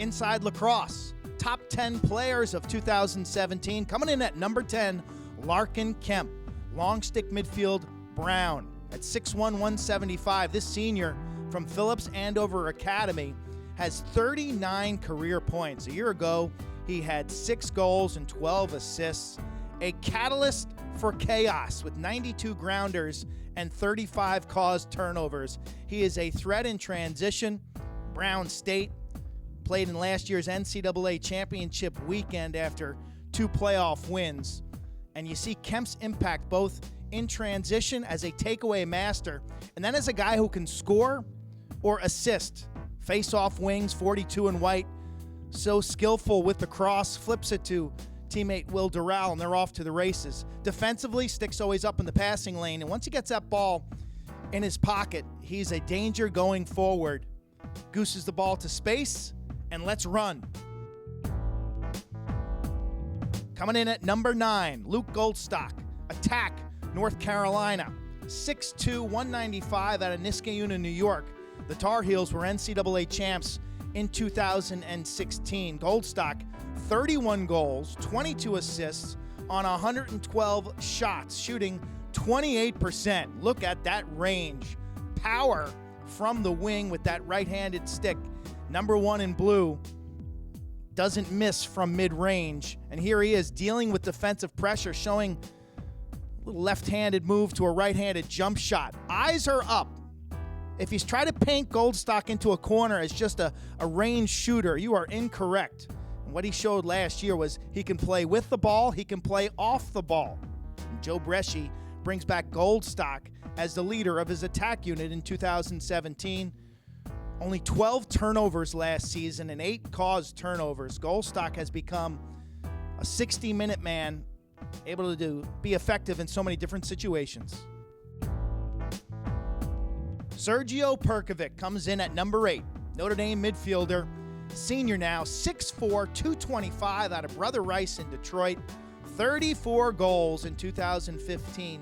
inside Lacrosse, top 10 players of 2017. Coming in at number 10, Larken Kemp, long stick midfield, Brown. At 6'1", 175, this senior from Phillips Andover Academy has 39 career points. A year ago, he had 6 goals and 12 assists. A catalyst for chaos with 92 grounders and 35 caused turnovers. He is a threat in transition. Brown State played in last year's NCAA championship weekend after 2 playoff wins. And you see Kemp's impact both in transition as a takeaway master and then as a guy who can score or assist. Face-off wings, 42 in white. So skillful with the cross, flips it to teammate Will Durrell, and they're off to the races. Defensively, sticks always up in the passing lane, and once he gets that ball in his pocket, he's a danger going forward. Gooses the ball to space, and let's run. Coming in at number 9, Luke Goldstock, attack, North Carolina. 6'2", 195 out of Niskayuna, New York. The Tar Heels were NCAA champs in 2016. Goldstock, 31 goals, 22 assists on 112 shots, shooting 28%. Look at that range. Power from the wing with that right-handed stick. Number 1 in blue. Doesn't miss from mid-range. And here he is dealing with defensive pressure, showing a little left-handed move to a right-handed jump shot. Eyes are up. If he's trying to paint Goldstock into a corner as just a range shooter, you are incorrect. And what he showed last year was he can play with the ball, he can play off the ball. And Joe Bresci brings back Goldstock as the leader of his attack unit in 2017. Only 12 turnovers last season and 8 caused turnovers. Goldstock has become a 60-minute man, able to be effective in so many different situations. Sergio Perkovic comes in at number 8, Notre Dame midfielder, senior now, 6'4", 225 out of Brother Rice in Detroit, 34 goals in 2015,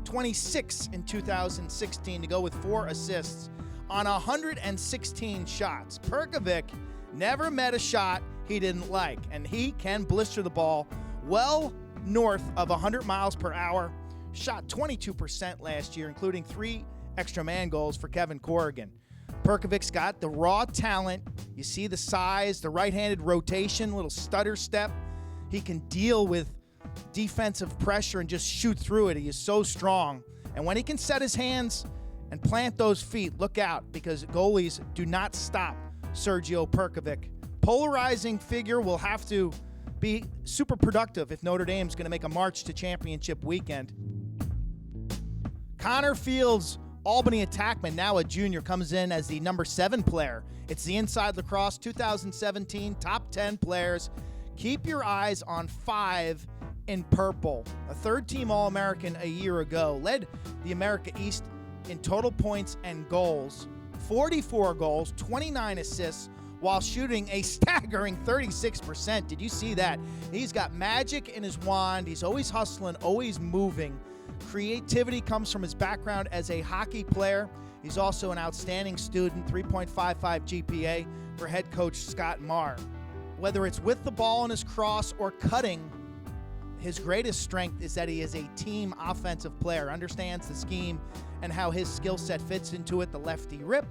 26 in 2016 to go with 4 assists on 116 shots. Perkovic never met a shot he didn't like, and he can blister the ball well north of 100 miles per hour. Shot 22% last year, including 3 extra man goals for Kevin Corrigan. Perkovic's got the raw talent. You see the size, the right-handed rotation, little stutter step. He can deal with defensive pressure and just shoot through it. He is so strong. And when he can set his hands and plant those feet, look out, because goalies do not stop Sergio Perkovic. Polarizing figure, will have to be super productive if Notre Dame's going to make a march to championship weekend. Connor Fields, Albany attackman, now a junior, comes in as the number 7 player. It's the Inside Lacrosse 2017 top 10 players. Keep your eyes on 5 in purple. A third-team All-American a year ago. Led the America East in total points and goals. 44 goals, 29 assists, while shooting a staggering 36%. Did you see that? He's got magic in his wand. He's always hustling, always moving. Creativity comes from his background as a hockey player. He's also an outstanding student, 3.55 GPA for head coach Scott Marr. Whether it's with the ball in his cross or cutting, his greatest strength is that he is a team offensive player, understands the scheme and how his skill set fits into it. The lefty rip,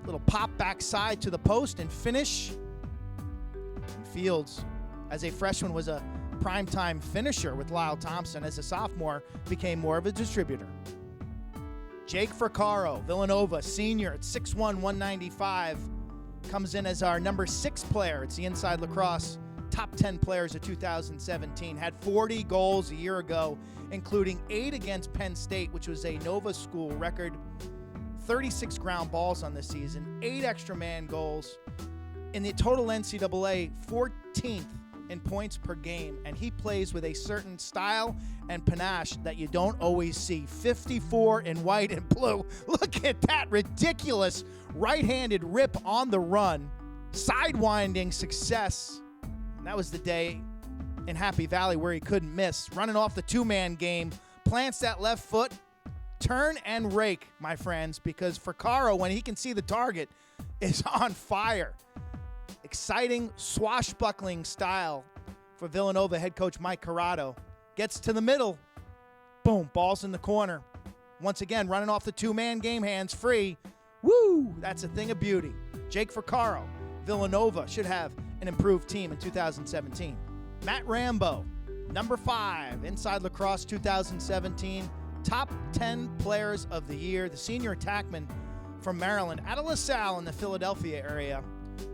little pop backside to the post and finish. And Fields, as a freshman, was a primetime finisher with Lyle Thompson. As a sophomore, became more of a distributor. Jake Froccaro, Villanova, senior at 6'1", 195, comes in as our number 6 player. It's the Inside Lacrosse top 10 players of 2017. Had 40 goals a year ago, including 8 against Penn State, which was a Nova School record. 36 ground balls on the season, 8 extra man goals. In the total NCAA, 14th in points per game, and he plays with a certain style and panache that you don't always see. 54 in white and blue. Look at that ridiculous right-handed rip on the run. Sidewinding success. And that was the day in Happy Valley where he couldn't miss. Running off the 2-man game, plants that left foot, turn and rake, my friends, because Froccaro, when he can see the target, is on fire. Exciting, swashbuckling style for Villanova head coach Mike Corrado. Gets to the middle. Boom, ball's in the corner. Once again, running off the two-man game, hands free. Woo, that's a thing of beauty. Jake Froccaro, Villanova should have an improved team in 2017. Matt Rambo, number 5, Inside Lacrosse 2017. Top 10 players of the year. The senior attackman from Maryland, out of LaSalle in the Philadelphia area.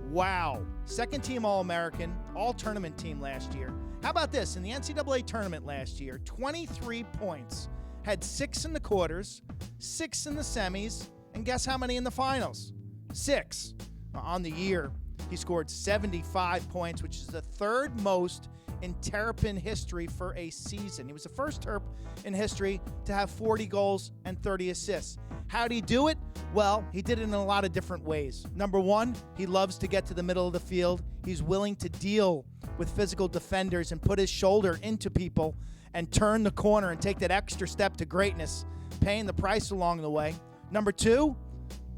Wow. Second team All-American, all-tournament team last year. How about this? In the NCAA tournament last year, 23 points. Had 6 in the quarters, 6 in the semis, and guess how many in the finals? 6. On the year, he scored 75 points, which is the third most in Terrapin history for a season. He was the first Terp in history to have 40 goals and 30 assists. How'd he do it? Well, he did it in a lot of different ways. Number 1, he loves to get to the middle of the field. He's willing to deal with physical defenders and put his shoulder into people and turn the corner and take that extra step to greatness, paying the price along the way. Number 2,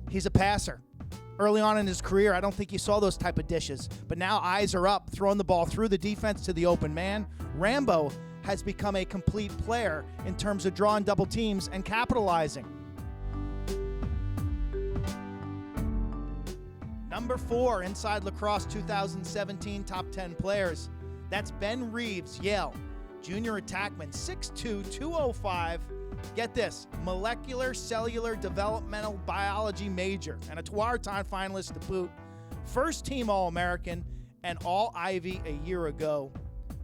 he's a passer. Early on in his career, I don't think he saw those type of dishes, but now eyes are up, throwing the ball through the defense to the open man. Rambo has become a complete player in terms of drawing double teams and capitalizing. Number 4, Inside Lacrosse 2017 top 10 players. That's Ben Reeves, Yale. Junior attackman, 6'2", 205. Get this, molecular cellular developmental biology major and a Tewaaraton finalist to boot. First team All-American and All-Ivy a year ago.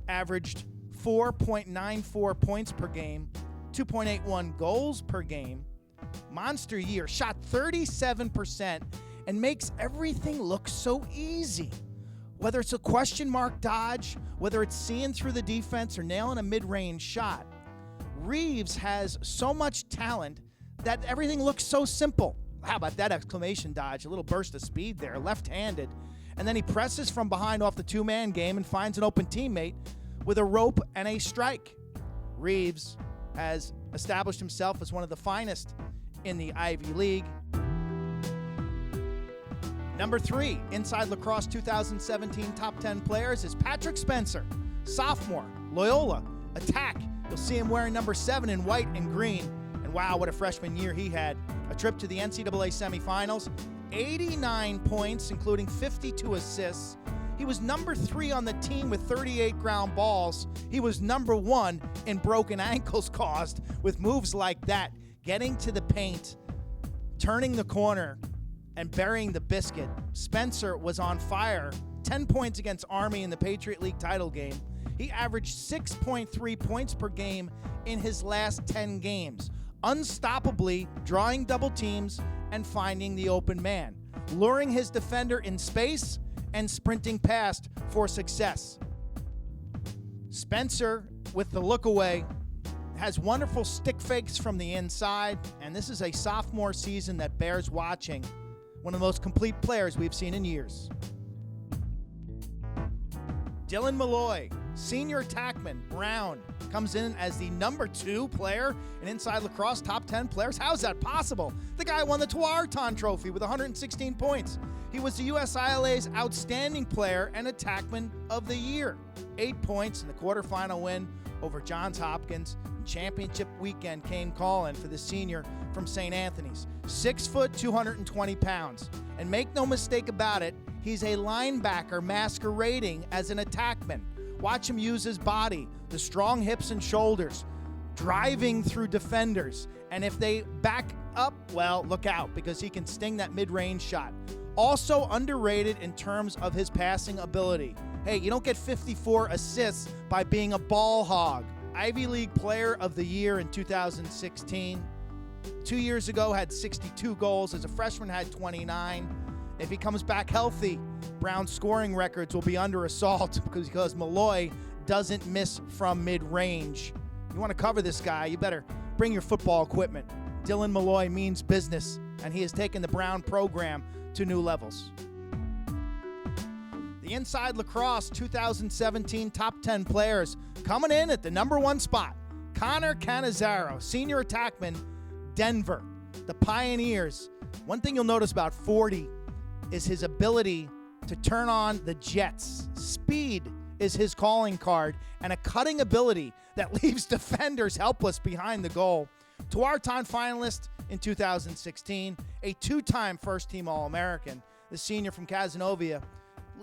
Averaged 4.94 points per game, 2.81 goals per game. Monster year, shot 37% and makes everything look so easy. Whether it's a question mark dodge, whether it's seeing through the defense or nailing a mid-range shot, Reeves has so much talent that everything looks so simple. How about that exclamation dodge? A little burst of speed there, left-handed. And then he presses from behind off the two-man game and finds an open teammate with a rope and a strike. Reeves has established himself as one of the finest in the Ivy League. Number 3, Inside Lacrosse 2017 top 10 players is Patrick Spencer, sophomore, Loyola, attack. You'll see him wearing number 7 in white and green. And wow, what a freshman year he had. A trip to the NCAA semifinals, 89 points, including 52 assists. He was number 3 on the team with 38 ground balls. He was number 1 in broken ankles caused with moves like that, getting to the paint, turning the corner, and burying the biscuit. Spencer was on fire. 10 points against Army in the Patriot League title game. He averaged 6.3 points per game in his last 10 games, unstoppably drawing double teams and finding the open man, luring his defender in space and sprinting past for success. Spencer, with the look away, has wonderful stick fakes from the inside, and this is a sophomore season that bears watching. One of the most complete players we've seen in years. Dylan Molloy, senior attackman, Brown, comes in as the number 2 player in Inside Lacrosse top 10 players. How is that possible? The guy won the Tewaaraton trophy with 116 points. He was the USILA's outstanding player and attackman of the year. 8 points in the quarterfinal win over Johns Hopkins. Championship weekend came calling for the senior from St. Anthony's. 6 foot, 220 pounds. And make no mistake about it, he's a linebacker masquerading as an attackman. Watch him use his body, the strong hips and shoulders, driving through defenders. And if they back up, well, look out, because he can sting that mid-range shot. Also underrated in terms of his passing ability. Hey, you don't get 54 assists by being a ball hog. Ivy League Player of the Year in 2016. 2 years ago had 62 goals. As a freshman had 29. If he comes back healthy, Brown's scoring records will be under assault because Molloy doesn't miss from mid-range. You want to cover this guy, you better bring your football equipment. Dylan Molloy means business, and he has taken the Brown program to new levels. The Inside Lacrosse 2017 top 10 players coming in at the number 1 spot. Connor Cannizzaro, senior attackman, Denver. The Pioneers. One thing you'll notice about 40 is his ability to turn on the jets. Speed is his calling card, and a cutting ability that leaves defenders helpless behind the goal. Tewaaraton finalist in 2016, a two-time first-team All-American. The senior from Casanova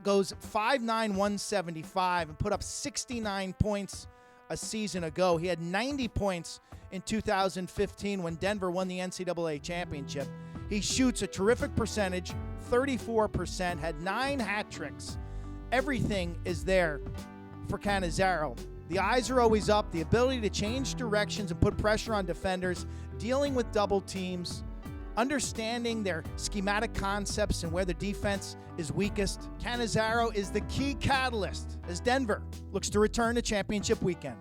goes 5'9", 175 and put up 69 points a season ago. He had 90 points in 2015 when Denver won the NCAA championship. He shoots a terrific percentage, 34%, had 9 hat tricks. Everything is there for Cannizzaro. The eyes are always up, the ability to change directions and put pressure on defenders, dealing with double teams, understanding their schematic concepts and where the defense is weakest. Cannizzaro is the key catalyst as Denver looks to return to championship weekend.